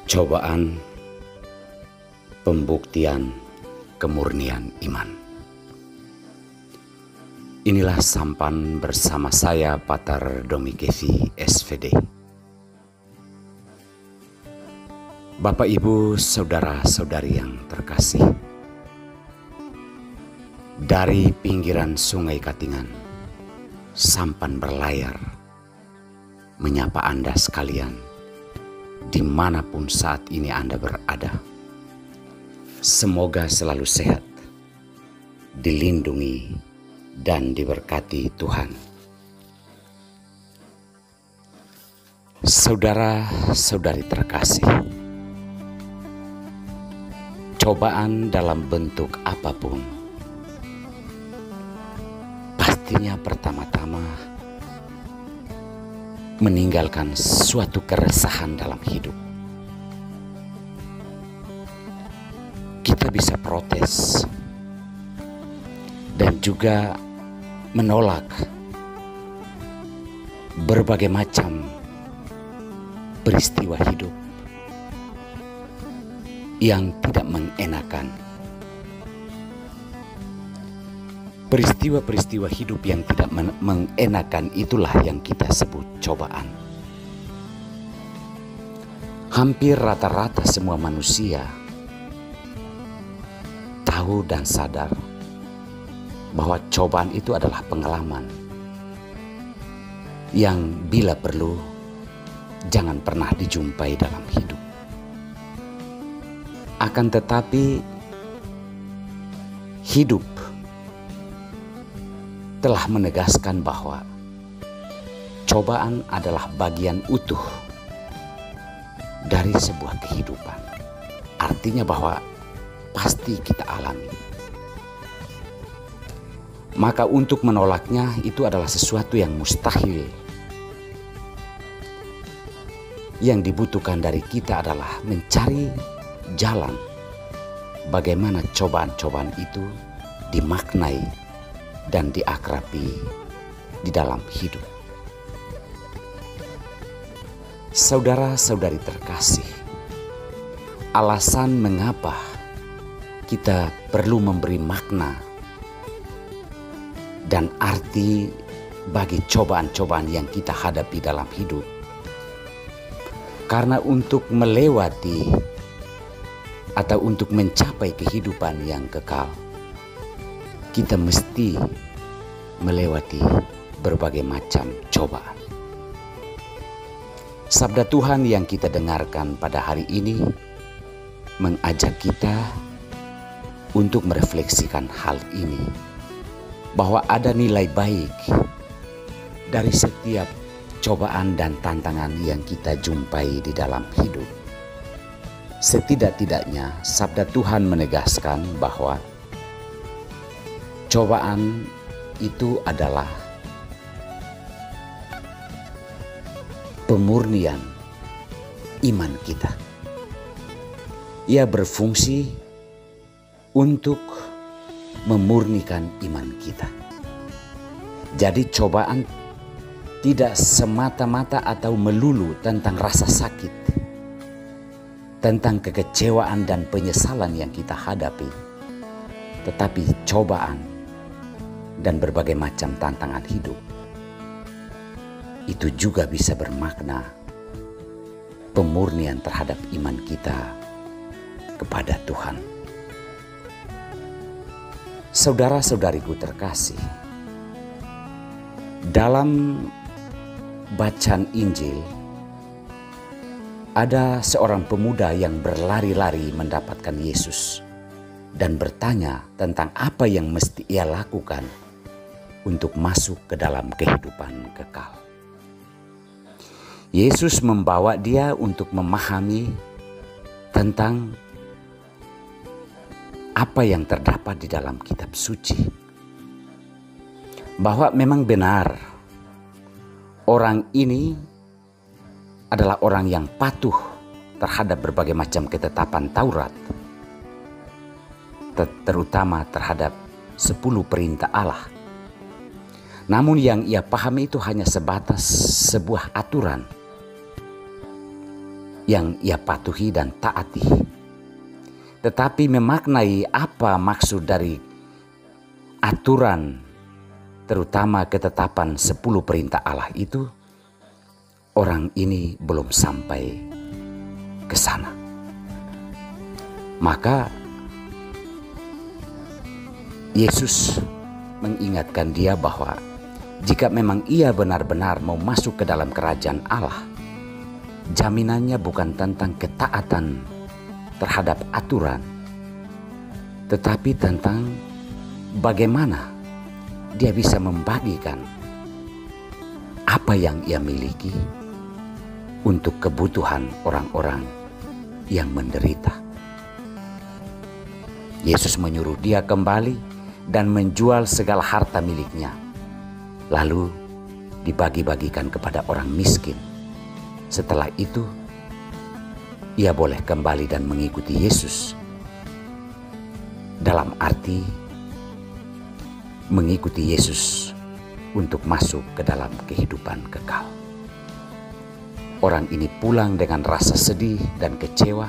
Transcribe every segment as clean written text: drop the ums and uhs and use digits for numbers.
Cobaan, pembuktian, kemurnian iman. Inilah sampan bersama saya Patar Domikevi SVD. Bapak Ibu, saudara-saudari yang terkasih, dari pinggiran Sungai Katingan, sampan berlayar menyapa Anda sekalian dimanapun saat ini Anda berada. Semoga selalu sehat, dilindungi dan diberkati Tuhan. Saudara-saudari terkasih, cobaan dalam bentuk apapun pastinya pertama-tama meninggalkan suatu keresahan dalam hidup. Kita bisa protes dan juga menolak berbagai macam peristiwa hidup yang tidak mengenakan. Peristiwa-peristiwa hidup yang tidak mengenakan itulah yang kita sebut cobaan. Hampir rata-rata semua manusia tahu dan sadar bahwa cobaan itu adalah pengalaman yang bila perlu jangan pernah dijumpai dalam hidup. Akan tetapi hidup telah menegaskan bahwa cobaan adalah bagian utuh dari sebuah kehidupan. Artinya bahwa pasti kita alami. Maka untuk menolaknya itu adalah sesuatu yang mustahil. Yang dibutuhkan dari kita adalah mencari jalan bagaimana cobaan-cobaan itu dimaknai dan diakrabi di dalam hidup. Saudara-saudari terkasih, alasan mengapa kita perlu memberi makna dan arti bagi cobaan-cobaan yang kita hadapi dalam hidup. Karena untuk melewati atau untuk mencapai kehidupan yang kekal, kita mesti melewati berbagai macam cobaan. Sabda Tuhan yang kita dengarkan pada hari ini mengajak kita untuk merefleksikan hal ini, bahwa ada nilai baik dari setiap cobaan dan tantangan yang kita jumpai di dalam hidup. Setidak-tidaknya sabda Tuhan menegaskan bahwa cobaan itu adalah pemurnian iman kita. Ia berfungsi untuk memurnikan iman kita. Jadi cobaan tidak semata-mata atau melulu tentang rasa sakit, tentang kekecewaan dan penyesalan yang kita hadapi, tetapi cobaan dan berbagai macam tantangan hidup itu juga bisa bermakna pemurnian terhadap iman kita kepada Tuhan. Saudara-saudariku terkasih, dalam bacaan Injil ada seorang pemuda yang berlari-lari mendapatkan Yesus dan bertanya tentang apa yang mesti ia lakukan untuk masuk ke dalam kehidupan kekal. Yesus membawa dia untuk memahami tentang apa yang terdapat di dalam kitab suci. Bahwa memang benar orang ini adalah orang yang patuh terhadap berbagai macam ketetapan Taurat, terutama terhadap 10 perintah Allah. Namun yang ia pahami itu hanya sebatas sebuah aturan yang ia patuhi dan taati. Tetapi memaknai apa maksud dari aturan, terutama ketetapan 10 perintah Allah itu, orang ini belum sampai ke sana. Maka Yesus mengingatkan dia bahwa jika memang ia benar-benar mau masuk ke dalam kerajaan Allah, jaminannya bukan tentang ketaatan terhadap aturan, tetapi tentang bagaimana dia bisa membagikan apa yang ia miliki untuk kebutuhan orang-orang yang menderita. Yesus menyuruh dia kembali dan menjual segala harta miliknya, lalu dibagi-bagikan kepada orang miskin. Setelah itu, ia boleh kembali dan mengikuti Yesus. Dalam arti mengikuti Yesus untuk masuk ke dalam kehidupan kekal. Orang ini pulang dengan rasa sedih dan kecewa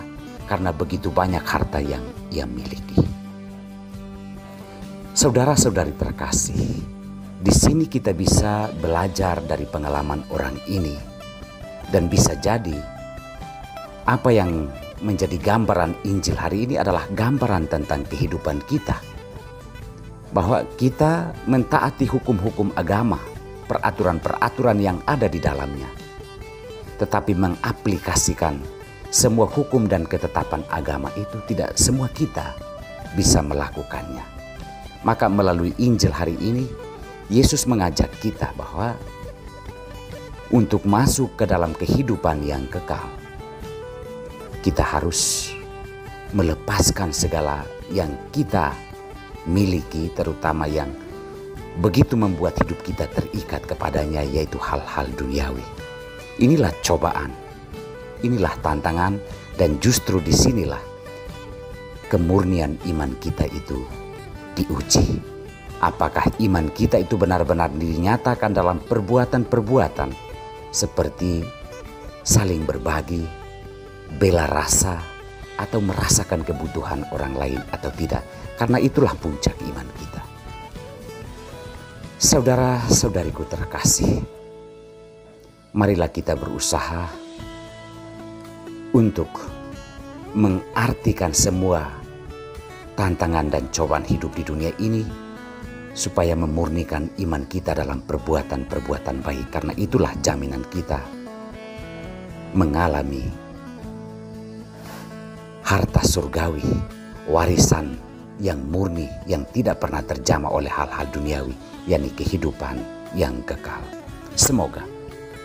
karena begitu banyak harta yang ia miliki. Saudara-saudari terkasih, di sini kita bisa belajar dari pengalaman orang ini, dan bisa jadi apa yang menjadi gambaran Injil hari ini adalah gambaran tentang kehidupan kita. Bahwa kita mentaati hukum-hukum agama, peraturan-peraturan yang ada di dalamnya, tetapi mengaplikasikan semua hukum dan ketetapan agama itu tidak semua kita bisa melakukannya. Maka melalui Injil hari ini, Yesus mengajak kita bahwa untuk masuk ke dalam kehidupan yang kekal, kita harus melepaskan segala yang kita miliki, terutama yang begitu membuat hidup kita terikat kepadanya, yaitu hal-hal duniawi. Inilah cobaan, inilah tantangan, dan justru disinilah kemurnian iman kita itu diuji. Apakah iman kita itu benar-benar dinyatakan dalam perbuatan-perbuatan seperti saling berbagi, bela rasa, atau merasakan kebutuhan orang lain atau tidak. Karena itulah puncak iman kita. Saudara-saudariku terkasih, marilah kita berusaha untuk mengartikan semua tantangan dan cobaan hidup di dunia ini, supaya memurnikan iman kita dalam perbuatan-perbuatan baik. Karena itulah jaminan kita mengalami harta surgawi, warisan yang murni, yang tidak pernah terjamah oleh hal-hal duniawi, yakni kehidupan yang kekal. Semoga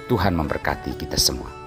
Tuhan memberkati kita semua.